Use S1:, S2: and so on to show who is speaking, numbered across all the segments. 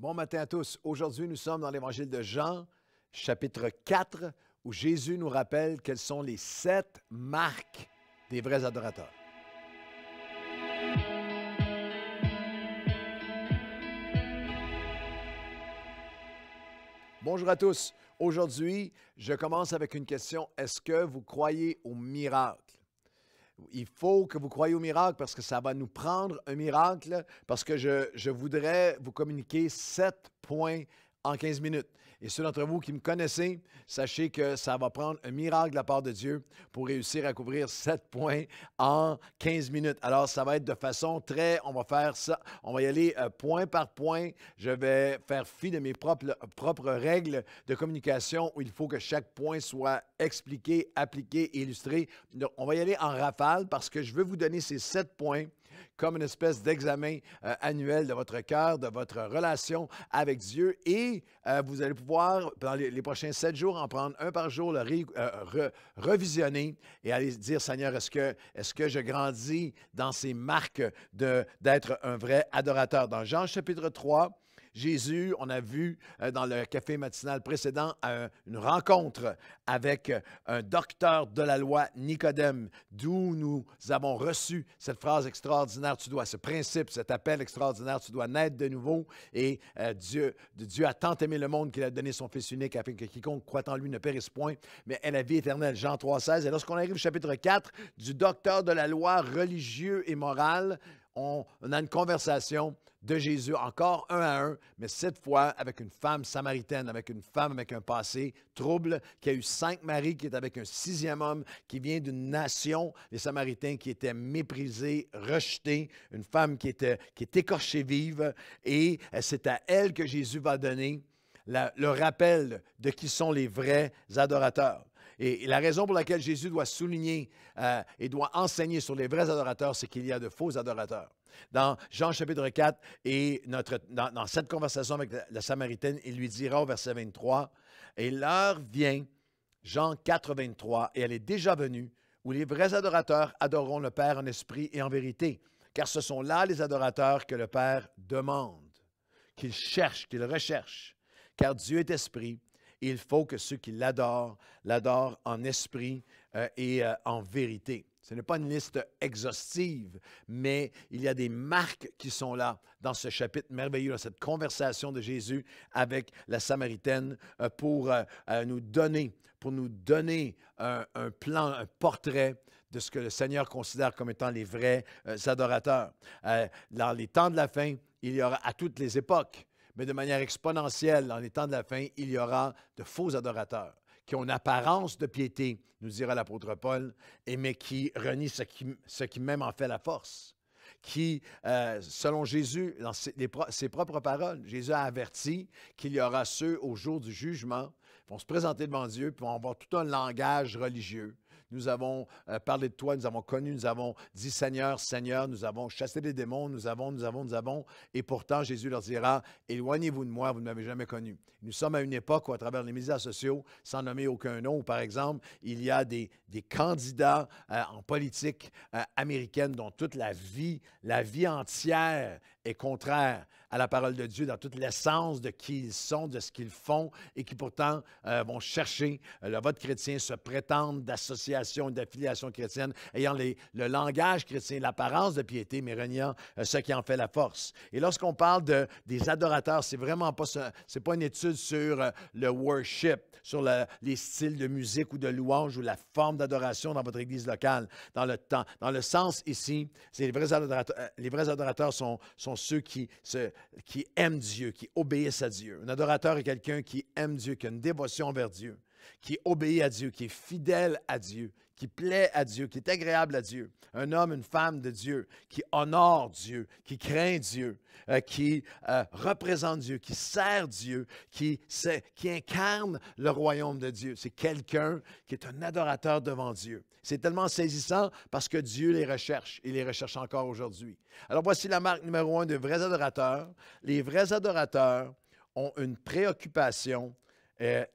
S1: Bon matin à tous. Aujourd'hui, nous sommes dans l'Évangile de Jean, chapitre 4, où Jésus nous rappelle quelles sont les 7 marques des vrais adorateurs. Bonjour à tous. Aujourd'hui, je commence avec une question. Est-ce que vous croyez au miracle? Il faut que vous croyiez au miracle parce que ça va nous prendre un miracle, parce que je voudrais vous communiquer 7 points en 15 minutes. Et ceux d'entre vous qui me connaissez, sachez que ça va prendre un miracle de la part de Dieu pour réussir à couvrir 7 points en 15 minutes. Alors, ça va être de façon on va faire ça, on va y aller point par point. Je vais faire fi de mes propres règles de communication où il faut que chaque point soit expliqué, appliqué et illustré. Donc, on va y aller en rafale parce que je veux vous donner ces 7 points comme une espèce d'examen annuel de votre cœur, de votre relation avec Dieu. Et vous allez pouvoir, dans les prochains 7 jours, en prendre un par jour, le revisionner et aller dire, Seigneur, est-ce que je grandis dans ces marques d'être un vrai adorateur? Dans Jean chapitre 3, Jésus, on a vu dans le café matinal précédent une rencontre avec un docteur de la loi, Nicodème, d'où nous avons reçu cette phrase extraordinaire, ce principe, cet appel extraordinaire, tu dois naître de nouveau. Et Dieu a tant aimé le monde qu'il a donné son Fils unique afin que quiconque croit en lui ne périsse point, mais ait la vie éternelle. Jean 3,16. Et lorsqu'on arrive au chapitre 4 du docteur de la loi religieux et moral, on a une conversation de Jésus, encore un à un, mais cette fois avec une femme samaritaine, avec une femme avec un passé trouble, qui a eu 5 maris, qui est avec un 6e homme, qui vient d'une nation, les Samaritains, qui étaient méprisés, rejetés, une femme qui est écorchée vive, et c'est à elle que Jésus va donner le rappel de qui sont les vrais adorateurs. Et la raison pour laquelle Jésus doit souligner et doit enseigner sur les vrais adorateurs, c'est qu'il y a de faux adorateurs. Dans Jean chapitre 4, et dans cette conversation avec la Samaritaine, il lui dira au verset 23, « Et l'heure vient, Jean 4, 23, et elle est déjà venue, où les vrais adorateurs adoreront le Père en esprit et en vérité, car ce sont là les adorateurs que le Père demande, qu'il cherche, qu'il recherche, car Dieu est esprit. Il faut que ceux qui l'adorent en esprit et en vérité. » Ce n'est pas une liste exhaustive, mais il y a des marques qui sont là dans ce chapitre merveilleux, dans cette conversation de Jésus avec la Samaritaine pour nous donner un plan, un portrait de ce que le Seigneur considère comme étant les vrais adorateurs. Dans les temps de la fin, il y aura à toutes les époques, mais de manière exponentielle, dans les temps de la fin, il y aura de faux adorateurs qui ont une apparence de piété, nous dira l'apôtre Paul, mais qui renient ce qui même en fait la force. Qui, selon Jésus, dans ses propres paroles, Jésus a averti qu'il y aura ceux au jour du jugement qui vont se présenter devant Dieu, puis vont avoir tout un langage religieux. Nous avons parlé de toi, nous avons connu, nous avons dit Seigneur, Seigneur, nous avons chassé des démons, nous avons. Et pourtant, Jésus leur dira, éloignez-vous de moi, vous ne m'avez jamais connu. Nous sommes à une époque où, à travers les médias sociaux, sans nommer aucun nom, où, par exemple, il y a des candidats en politique américaine dont toute la vie entière est contraire à la parole de Dieu, dans toute l'essence de qui ils sont, de ce qu'ils font, et qui pourtant vont chercher le vote chrétien, se prétendent d'association et d'affiliation chrétienne, ayant le langage chrétien, l'apparence de piété, mais reniant ce qui en fait la force. Et lorsqu'on parle des adorateurs, c'est vraiment pas ça, c'est pas une étude sur le worship, sur les styles de musique ou de louange ou la forme d'adoration dans votre église locale. Dans le sens ici, c'est les vrais adorateurs sont ceux qui aiment Dieu, qui obéissent à Dieu. Un adorateur est quelqu'un qui aime Dieu, qui a une dévotion envers Dieu, qui obéit à Dieu, qui est fidèle à Dieu, qui plaît à Dieu, qui est agréable à Dieu. Un homme, une femme de Dieu, qui honore Dieu, qui craint Dieu, qui représente Dieu, qui sert Dieu, qui incarne le royaume de Dieu. C'est quelqu'un qui est un adorateur devant Dieu. C'est tellement saisissant parce que Dieu les recherche et les recherche encore aujourd'hui. Alors voici la marque numéro 1 de vrais adorateurs. Les vrais adorateurs ont une préoccupation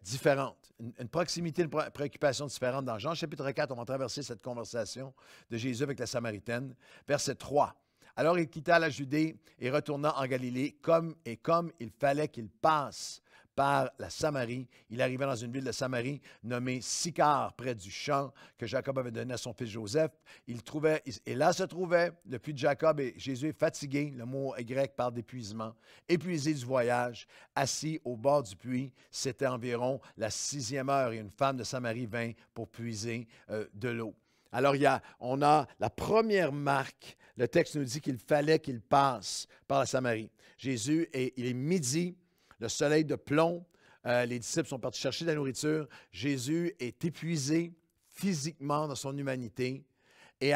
S1: différente, une proximité, une préoccupation différente. Dans Jean chapitre 4, on va traverser cette conversation de Jésus avec la Samaritaine. Verset 3. Alors il quitta la Judée et retourna en Galilée, comme il fallait qu'il passe par la Samarie. Il arriva dans une ville de Samarie nommée Sychar, près du champ que Jacob avait donné à son fils Joseph. Et là se trouvait le puits de Jacob, et Jésus est fatigué, le mot est grec par d'épuisement, épuisé du voyage, assis au bord du puits. C'était environ la 6e heure et une femme de Samarie vint pour puiser de l'eau. Alors, on a la première marque. Le texte nous dit qu'il fallait qu'il passe par la Samarie. Jésus, il est midi, le soleil de plomb, les disciples sont partis chercher de la nourriture. Jésus est épuisé physiquement dans son humanité et et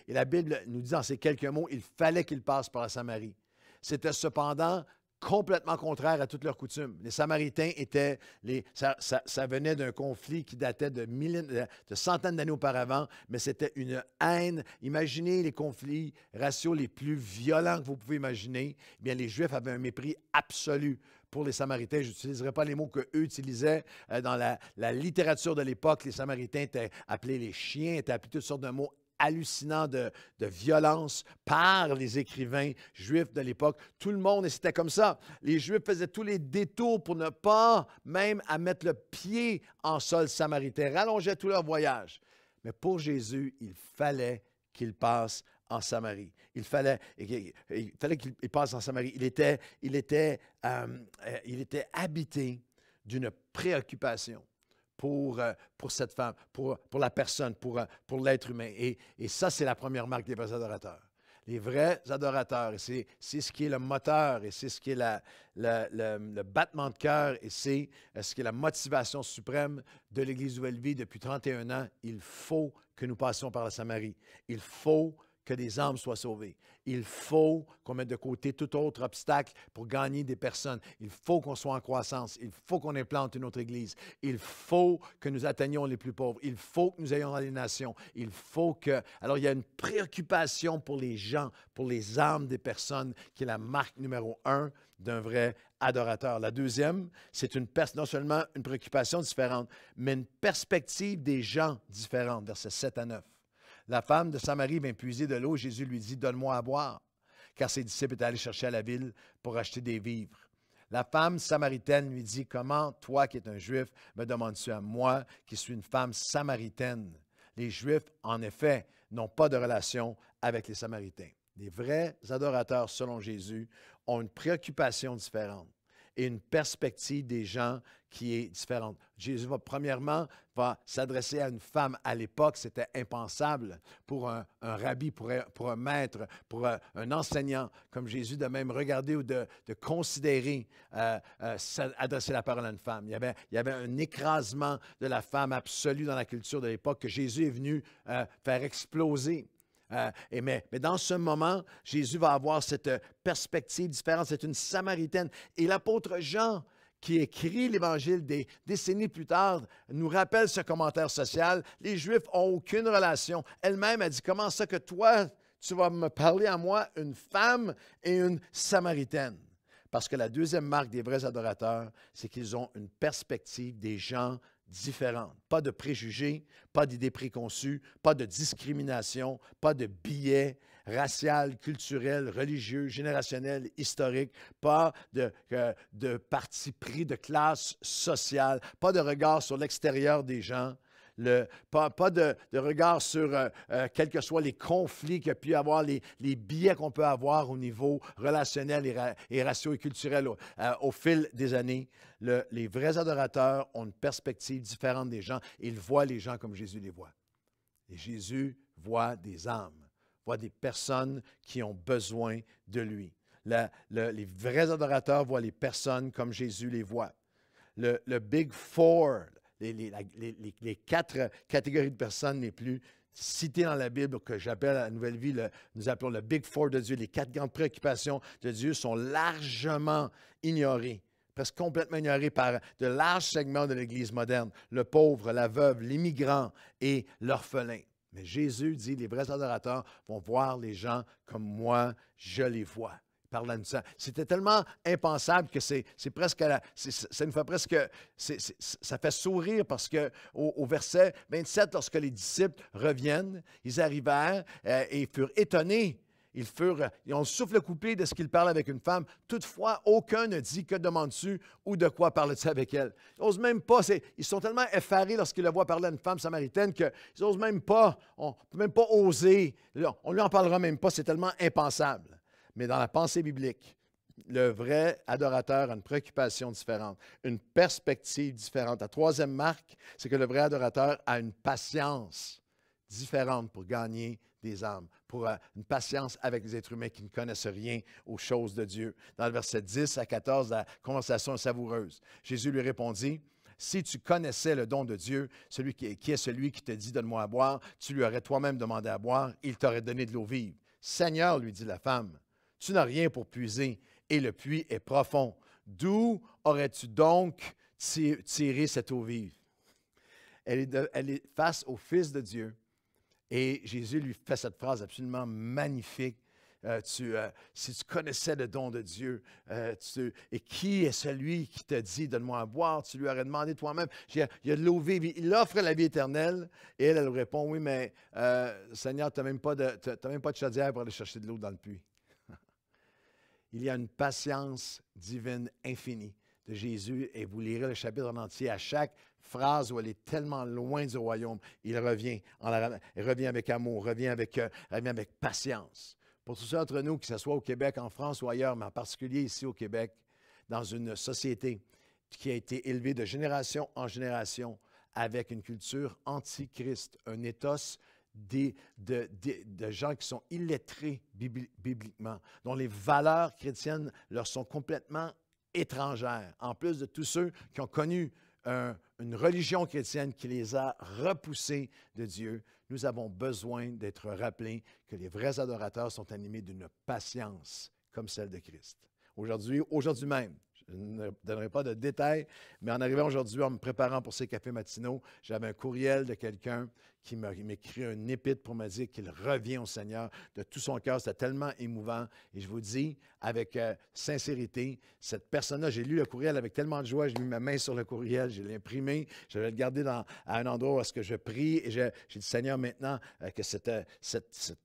S1: la Bible nous dit dans ces quelques mots, il fallait qu'il passe par la Samarie. C'était cependant complètement contraire à toutes leurs coutumes. Les Samaritains ça venait d'un conflit qui datait de centaines d'années auparavant, mais c'était une haine. Imaginez les conflits raciaux les plus violents que vous pouvez imaginer. Eh bien, les Juifs avaient un mépris absolu pour les Samaritains. Je n'utiliserai pas les mots qu'eux utilisaient dans la littérature de l'époque. Les Samaritains étaient appelés les chiens, étaient appelés toutes sortes de mots hallucinant de violence par les écrivains juifs de l'époque. Tout le monde, et c'était comme ça. Les Juifs faisaient tous les détours pour ne pas même à mettre le pied en sol samaritain, rallongeaient tout leur voyage. Mais pour Jésus, il fallait qu'il passe en Samarie. Il fallait qu'il passe en Samarie. Il était habité d'une préoccupation pour cette femme, pour la personne, pour l'être humain. Et ça, c'est la première marque des vrais adorateurs. Les vrais adorateurs, et c'est ce qui est le moteur, et c'est ce qui est le battement de cœur, et c'est ce qui est la motivation suprême de l'Église Nouvelle-Vie depuis 31 ans. Il faut que nous passions par la Samarie. Il faut que des âmes soient sauvées. Il faut qu'on mette de côté tout autre obstacle pour gagner des personnes. Il faut qu'on soit en croissance. Il faut qu'on implante une autre Église. Il faut que nous atteignions les plus pauvres. Il faut que nous ayons dans les nations. Il faut que... Alors, il y a une préoccupation pour les gens, pour les âmes des personnes, qui est la marque numéro 1 d'un vrai adorateur. La deuxième, c'est non seulement une préoccupation différente, mais une perspective des gens différente, versets 7 à 9. La femme de Samarie vint puiser de l'eau. Jésus lui dit, « Donne-moi à boire. » Car ses disciples étaient allés chercher à la ville pour acheter des vivres. La femme samaritaine lui dit, « Comment, toi qui es un Juif, me demandes-tu à moi, qui suis une femme samaritaine? » Les Juifs, en effet, n'ont pas de relation avec les Samaritains. Les vrais adorateurs, selon Jésus, ont une préoccupation différente et une perspective des gens qui est différente. Jésus va s'adresser à une femme. À l'époque, c'était impensable pour un rabbi, pour un maître, pour un enseignant comme Jésus de même regarder ou de considérer adresser la parole à une femme. Il y avait un écrasement de la femme absolu dans la culture de l'époque que Jésus est venu faire exploser. Mais dans ce moment, Jésus va avoir cette perspective différente. C'est une Samaritaine. Et l'apôtre Jean, qui écrit l'Évangile des décennies plus tard, nous rappelle ce commentaire social. Les Juifs n'ont aucune relation. Elle-même a dit, comment ça que toi, tu vas me parler à moi, une femme et une Samaritaine? Parce que la deuxième marque des vrais adorateurs, c'est qu'ils ont une perspective des gens différentes. Pas de préjugés, pas d'idées préconçues, pas de discrimination, pas de biais racial, culturel, religieux, générationnel, historique, pas de parti pris de classe sociale, pas de regard sur l'extérieur des gens, pas de regard sur quels que soient les conflits qu'il y a pu avoir, les biais qu'on peut avoir au niveau relationnel et raciaux et culturel au fil des années. Les vrais adorateurs ont une perspective différente des gens. Ils voient les gens comme Jésus les voit. Et Jésus voit des âmes, voit des personnes qui ont besoin de lui. Les vrais adorateurs voient les personnes comme Jésus les voit. Le Big Four, les 4 catégories de personnes les plus citées dans la Bible, que j'appelle à la Nouvelle Vie, nous appelons le Big Four de Dieu, les 4 grandes préoccupations de Dieu sont largement ignorées, presque complètement ignorées par de larges segments de l'Église moderne, le pauvre, la veuve, l'immigrant et l'orphelin. Mais Jésus dit, les vrais adorateurs vont voir les gens comme moi, je les vois. Parlant de sang. C'était tellement impensable que c'est presque, ça nous fait presque, ça fait sourire parce que au verset 27, lorsque les disciples reviennent, ils arrivèrent et furent étonnés. Ils ont le souffle coupé de ce qu'ils parlent avec une femme. Toutefois, aucun ne dit que demandes-tu ou de quoi parles-tu avec elle. Ils n'osent même pas. Ils sont tellement effarés lorsqu'ils le voient parler à une femme samaritaine qu'ils n'osent même pas. On ne peut même pas oser. On ne lui en parlera même pas. C'est tellement impensable. Mais dans la pensée biblique, le vrai adorateur a une préoccupation différente, une perspective différente. La troisième marque, c'est que le vrai adorateur a une patience différente pour gagner des âmes, pour une patience avec les êtres humains qui ne connaissent rien aux choses de Dieu. Dans le verset 10 à 14, la conversation est savoureuse. Jésus lui répondit, « Si tu connaissais le don de Dieu, celui qui est celui qui te dit, donne-moi à boire, tu lui aurais toi-même demandé à boire, il t'aurait donné de l'eau vive. Seigneur, lui dit la femme, tu n'as rien pour puiser, et le puits est profond. D'où aurais-tu donc tiré cette eau vive? » Elle est face au Fils de Dieu, et Jésus lui fait cette phrase absolument magnifique. Si tu connaissais le don de Dieu, et qui est celui qui te dit, donne-moi à boire, tu lui aurais demandé toi-même. Il y a de l'eau vive, il offre la vie éternelle, et elle lui répond, oui, mais Seigneur, tu n'as même pas de chaudière pour aller chercher de l'eau dans le puits. Il y a une patience divine infinie de Jésus, et vous lirez le chapitre en entier. À chaque phrase où elle est tellement loin du royaume, il revient avec amour, revient avec patience. Pour tous ceux d'entre nous, que ce soit au Québec, en France ou ailleurs, mais en particulier ici au Québec, dans une société qui a été élevée de génération en génération avec une culture anti-Christ, un ethos de gens qui sont illettrés bibliquement, dont les valeurs chrétiennes leur sont complètement étrangères, en plus de tous ceux qui ont connu une religion chrétienne qui les a repoussés de Dieu. Nous avons besoin d'être rappelés que les vrais adorateurs sont animés d'une patience comme celle de Christ. Aujourd'hui même, je ne donnerai pas de détails, mais en arrivant aujourd'hui, en me préparant pour ces cafés matinaux, j'avais un courriel de quelqu'un qui m'écrit un épître pour me dire qu'il revient au Seigneur de tout son cœur. C'était tellement émouvant. Et je vous dis, avec sincérité, cette personne-là, j'ai lu le courriel avec tellement de joie, j'ai mis ma main sur le courriel, je l'ai imprimé, je vais le garder à un endroit où est-ce que je prie. Et j'ai dit, Seigneur, maintenant, que cette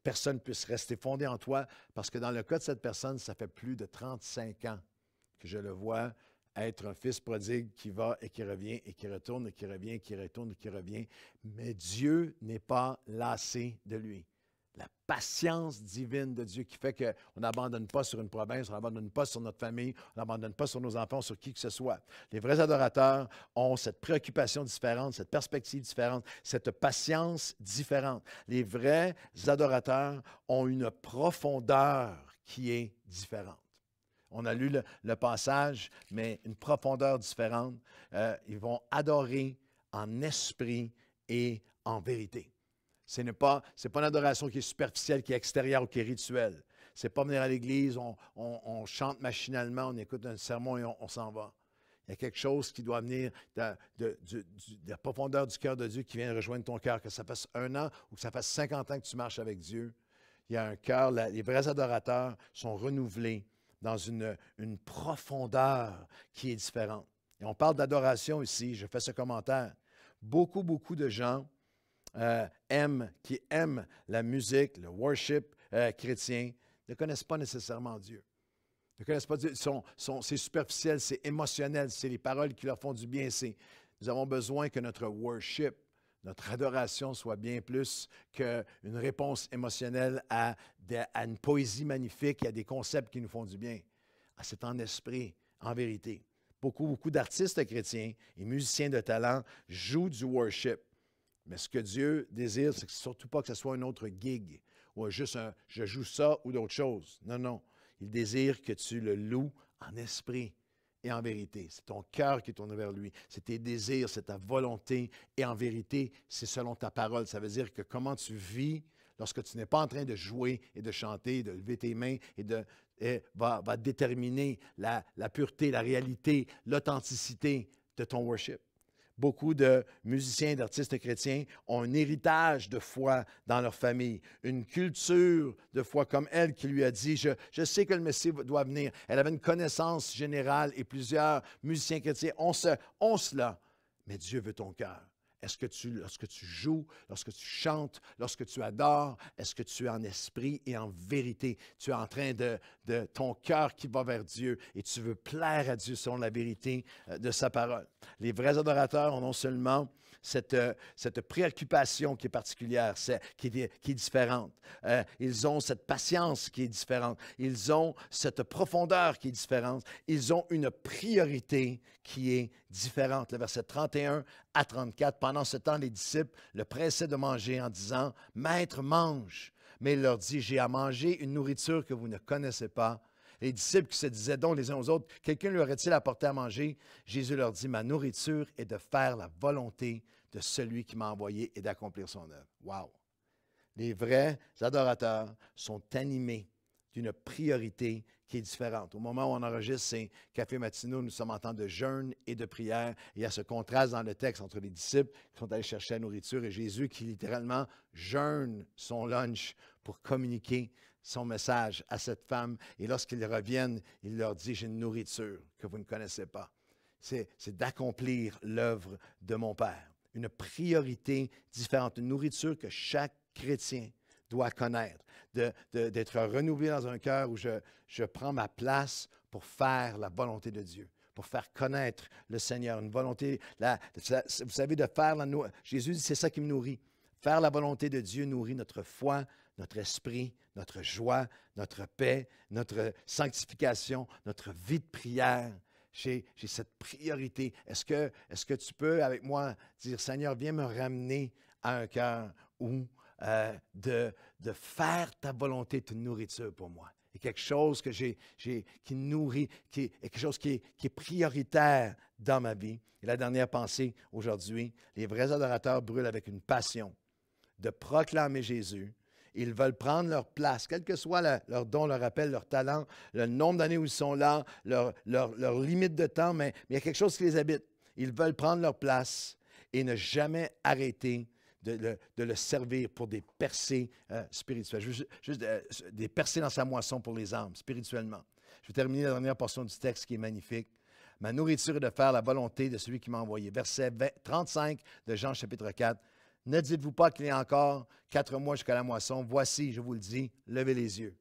S1: personne puisse rester fondée en toi, parce que dans le cas de cette personne, ça fait plus de 35 ans que je le vois être un fils prodigue qui va et qui revient et qui retourne et qui revient, qui retourne et qui revient. Mais Dieu n'est pas lassé de lui. La patience divine de Dieu qui fait qu'on n'abandonne pas sur une province, on n'abandonne pas sur notre famille, on n'abandonne pas sur nos enfants, sur qui que ce soit. Les vrais adorateurs ont cette préoccupation différente, cette perspective différente, cette patience différente. Les vrais adorateurs ont une profondeur qui est différente. On a lu le passage, mais une profondeur différente. Ils vont adorer en esprit et en vérité. Ce n'est pas une adoration qui est superficielle, qui est extérieure ou qui est rituelle. Ce n'est pas venir à l'église, on chante machinalement, on écoute un sermon et on s'en va. Il y a quelque chose qui doit venir de la profondeur du cœur de Dieu qui vient rejoindre ton cœur, que ça fasse 1 an ou que ça fasse 50 ans que tu marches avec Dieu. Il y a un cœur, les vrais adorateurs sont renouvelés dans une profondeur qui est différente. Et on parle d'adoration ici, je fais ce commentaire. Beaucoup de gens qui aiment la musique, le worship chrétien, ne connaissent pas nécessairement Dieu. Ne connaissent pas Dieu. C'est superficiel, c'est émotionnel, c'est les paroles qui leur font du bien. Nous avons besoin que notre worship, notre adoration soit bien plus qu'une réponse émotionnelle à une poésie magnifique et à des concepts qui nous font du bien. C'est en esprit, en vérité. Beaucoup d'artistes chrétiens et musiciens de talent jouent du worship. Mais ce que Dieu désire, c'est surtout pas que ce soit un autre gig ou juste je joue ça ou d'autres choses. Non. Il désire que tu le loues en esprit et en vérité. C'est ton cœur qui est tourné vers lui. C'est tes désirs, c'est ta volonté. Et en vérité, c'est selon ta parole. Ça veut dire que comment tu vis lorsque tu n'es pas en train de jouer et de chanter, de lever tes mains va déterminer la pureté, la réalité, l'authenticité de ton worship. Beaucoup de musiciens, d'artistes chrétiens ont un héritage de foi dans leur famille, une culture de foi comme elle qui lui a dit, je sais que le Messie doit venir. Elle avait une connaissance générale et plusieurs musiciens chrétiens ont cela, mais Dieu veut ton cœur. Est-ce que lorsque tu joues, lorsque tu chantes, lorsque tu adores, est-ce que tu es en esprit et en vérité? Tu es en train de ton cœur qui va vers Dieu et tu veux plaire à Dieu selon la vérité de sa parole. Les vrais adorateurs ont non seulement cette préoccupation qui est particulière, qui est différente. Ils ont cette patience qui est différente. Ils ont cette profondeur qui est différente. Ils ont une priorité qui est différente. Le verset 31 à 34, pendant ce temps, les disciples le pressaient de manger en disant, « Maître, mange. » Mais il leur dit, « J'ai à manger une nourriture que vous ne connaissez pas. » Les disciples qui se disaient donc les uns aux autres, « Quelqu'un lui aurait-il apporté à manger? » Jésus leur dit, « Ma nourriture est de faire la volonté de celui qui m'a envoyé et d'accomplir son œuvre. » Wow! Les vrais adorateurs sont animés d'une priorité qui est différente. Au moment où on enregistre ces cafés matinaux, nous sommes en temps de jeûne et de prière. Il y a ce contraste dans le texte entre les disciples qui sont allés chercher la nourriture et Jésus qui littéralement jeûne son lunch pour communiquer son message à cette femme. Et lorsqu'ils reviennent, il leur dit, « J'ai une nourriture que vous ne connaissez pas. » C'est d'accomplir l'œuvre de mon Père. Une priorité différente, une nourriture que chaque chrétien doit connaître, d'être renouvelé dans un cœur où je prends ma place pour faire la volonté de Dieu, pour faire connaître le Seigneur, une volonté, vous savez, de faire Jésus dit, c'est ça qui me nourrit. Faire la volonté de Dieu nourrit notre foi, notre esprit, notre joie, notre paix, notre sanctification, notre vie de prière. J'ai cette priorité. Est-ce que tu peux, avec moi, dire, Seigneur, viens me ramener à un cœur où de faire ta volonté est une nourriture pour moi. Et quelque chose que qui nourrit, quelque chose qui est prioritaire dans ma vie. Et la dernière pensée aujourd'hui, les vrais adorateurs brûlent avec une passion de proclamer Jésus. Ils veulent prendre leur place, quel que soit leur don, leur appel, leur talent, le nombre d'années où ils sont là, leur limite de temps, mais il y a quelque chose qui les habite. Ils veulent prendre leur place et ne jamais arrêter de le servir pour des percées spirituelles, juste des percées dans sa moisson pour les âmes, spirituellement. Je vais terminer la dernière portion du texte qui est magnifique. « Ma nourriture est de faire la volonté de celui qui m'a envoyé. » Verset 35 de Jean chapitre 4. « Ne dites-vous pas qu'il y a encore 4 mois jusqu'à la moisson. Voici, je vous le dis, levez les yeux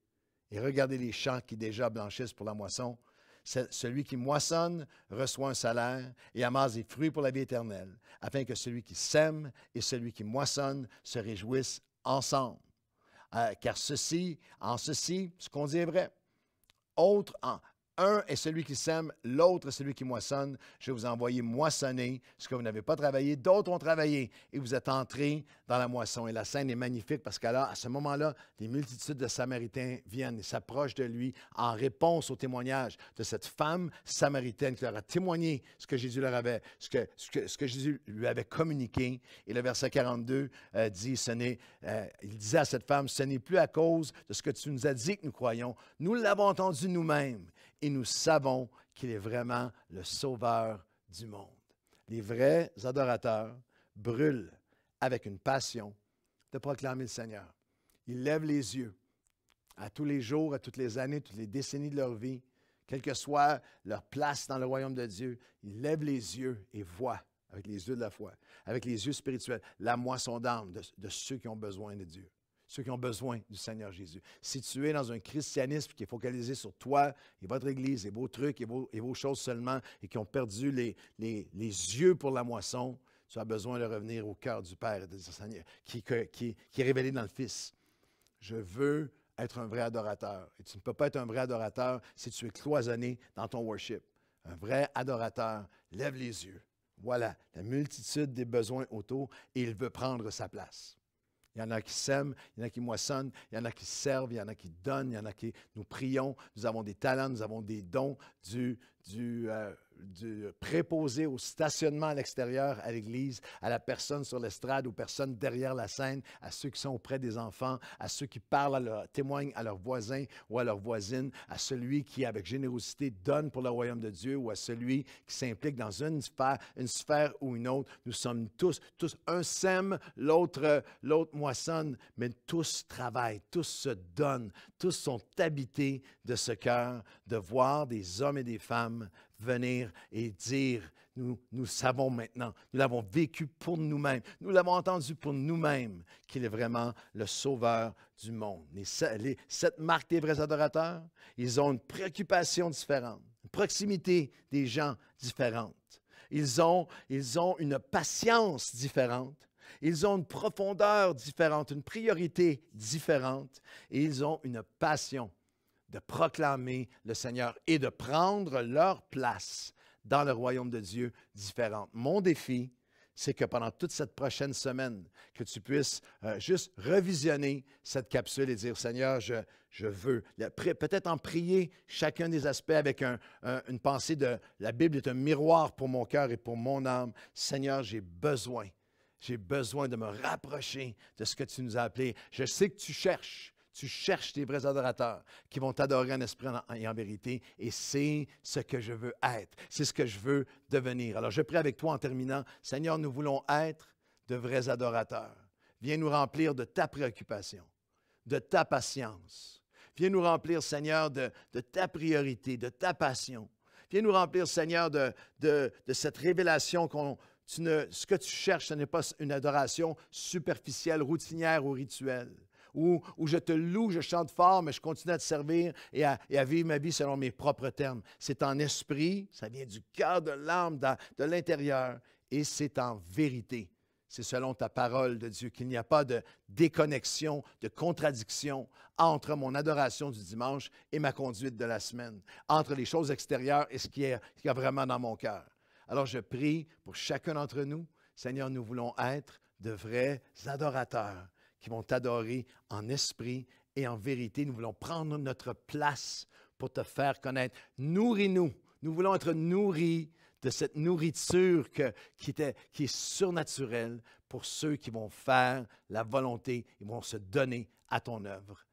S1: et regardez les champs qui déjà blanchissent pour la moisson. Celui qui moissonne reçoit un salaire et amasse des fruits pour la vie éternelle, afin que celui qui sème et celui qui moissonne se réjouissent ensemble. Car en ceci, ce qu'on dit est vrai. Un est celui qui sème, l'autre est celui qui moissonne. Je vais vous envoyer moissonner ce que vous n'avez pas travaillé. D'autres ont travaillé et vous êtes entrés dans la moisson. » Et la scène est magnifique parce qu'à ce moment-là, des multitudes de Samaritains viennent et s'approchent de lui en réponse au témoignage de cette femme samaritaine qui leur a témoigné ce que Jésus leur avait, ce que Jésus lui avait communiqué. Et le verset 42 dit, il disait à cette femme, « Ce n'est plus à cause de ce que tu nous as dit que nous croyons. Nous l'avons entendu nous-mêmes. Et nous savons qu'il est vraiment le Sauveur du monde. » Les vrais adorateurs brûlent avec une passion de proclamer le Seigneur. Ils lèvent les yeux à tous les jours, à toutes les années, toutes les décennies de leur vie, quelle que soit leur place dans le royaume de Dieu. Ils lèvent les yeux et voient, avec les yeux de la foi, avec les yeux spirituels, la moisson d'âme de ceux qui ont besoin de Dieu. Ceux qui ont besoin du Seigneur Jésus. Si tu es dans un christianisme qui est focalisé sur toi et votre Église et vos trucs et vos choses seulement et qui ont perdu les yeux pour la moisson, tu as besoin de revenir au cœur du Père et de dire, Seigneur, qui est révélé dans le Fils. Je veux être un vrai adorateur. Et tu ne peux pas être un vrai adorateur si tu es cloisonné dans ton worship. Un vrai adorateur lève les yeux. Voilà la multitude des besoins autour et il veut prendre sa place. Il y en a qui sèment, il y en a qui moissonnent, il y en a qui servent, il y en a qui donnent, il y en a qui nous prions. Nous avons des talents, nous avons des dons du préposé au stationnement à l'extérieur à l'église, à la personne sur l'estrade, aux personnes derrière la scène, à ceux qui sont auprès des enfants, à ceux qui parlent, témoignent à leurs voisins ou à leurs voisines, à celui qui, avec générosité, donne pour le royaume de Dieu ou à celui qui s'implique dans une sphère ou une autre. Nous sommes tous, un sème, l'autre moissonne, mais tous travaillent, tous se donnent, tous sont habités de ce cœur de voir des hommes et des femmes venir et dire, nous savons maintenant, nous l'avons vécu pour nous-mêmes, nous l'avons entendu pour nous-mêmes, qu'il est vraiment le sauveur du monde. Les 7 marques des vrais adorateurs, ils ont une préoccupation différente, une proximité des gens différente. Ils ont une patience différente. Ils ont une profondeur différente, une priorité différente. Et ils ont une passion de proclamer le Seigneur et de prendre leur place dans le royaume de Dieu différente. Mon défi, c'est que pendant toute cette prochaine semaine, que tu puisses juste revisionner cette capsule et dire, Seigneur, je veux. Peut-être en prier chacun des aspects avec une pensée de, la Bible est un miroir pour mon cœur et pour mon âme. Seigneur, j'ai besoin de me rapprocher de ce que tu nous as appelé. Je sais que tu cherches des vrais adorateurs qui vont t'adorer en esprit et en vérité, et c'est ce que je veux être. C'est ce que je veux devenir. Alors, je prie avec toi en terminant. Seigneur, nous voulons être de vrais adorateurs. Viens nous remplir de ta préoccupation, de ta patience. Viens nous remplir, Seigneur, de ta priorité, de ta passion. Viens nous remplir, Seigneur, de cette révélation ce que tu cherches, ce n'est pas une adoration superficielle, routinière ou rituelle. Où je te loue, je chante fort, mais je continue à te servir et à vivre ma vie selon mes propres termes. C'est en esprit, ça vient du cœur, de l'âme, de l'intérieur, et c'est en vérité. C'est selon ta parole de Dieu, qu'il n'y a pas de déconnexion, de contradiction entre mon adoration du dimanche et ma conduite de la semaine, entre les choses extérieures et ce qu'il y a vraiment dans mon cœur. Alors je prie pour chacun d'entre nous, Seigneur, nous voulons être de vrais adorateurs qui vont t'adorer en esprit et en vérité. Nous voulons prendre notre place pour te faire connaître. Nourris-nous. Nous voulons être nourris de cette nourriture qui est surnaturelle pour ceux qui vont faire la volonté, ils vont se donner à ton œuvre.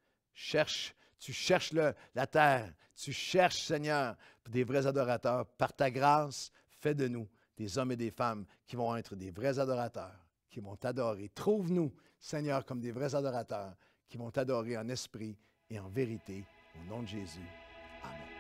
S1: Tu cherches la terre, tu cherches, Seigneur, des vrais adorateurs. Par ta grâce, fais de nous des hommes et des femmes qui vont être des vrais adorateurs, qui vont t'adorer. Trouve-nous, Seigneur, comme des vrais adorateurs qui vont t'adorer en esprit et en vérité. Au nom de Jésus. Amen.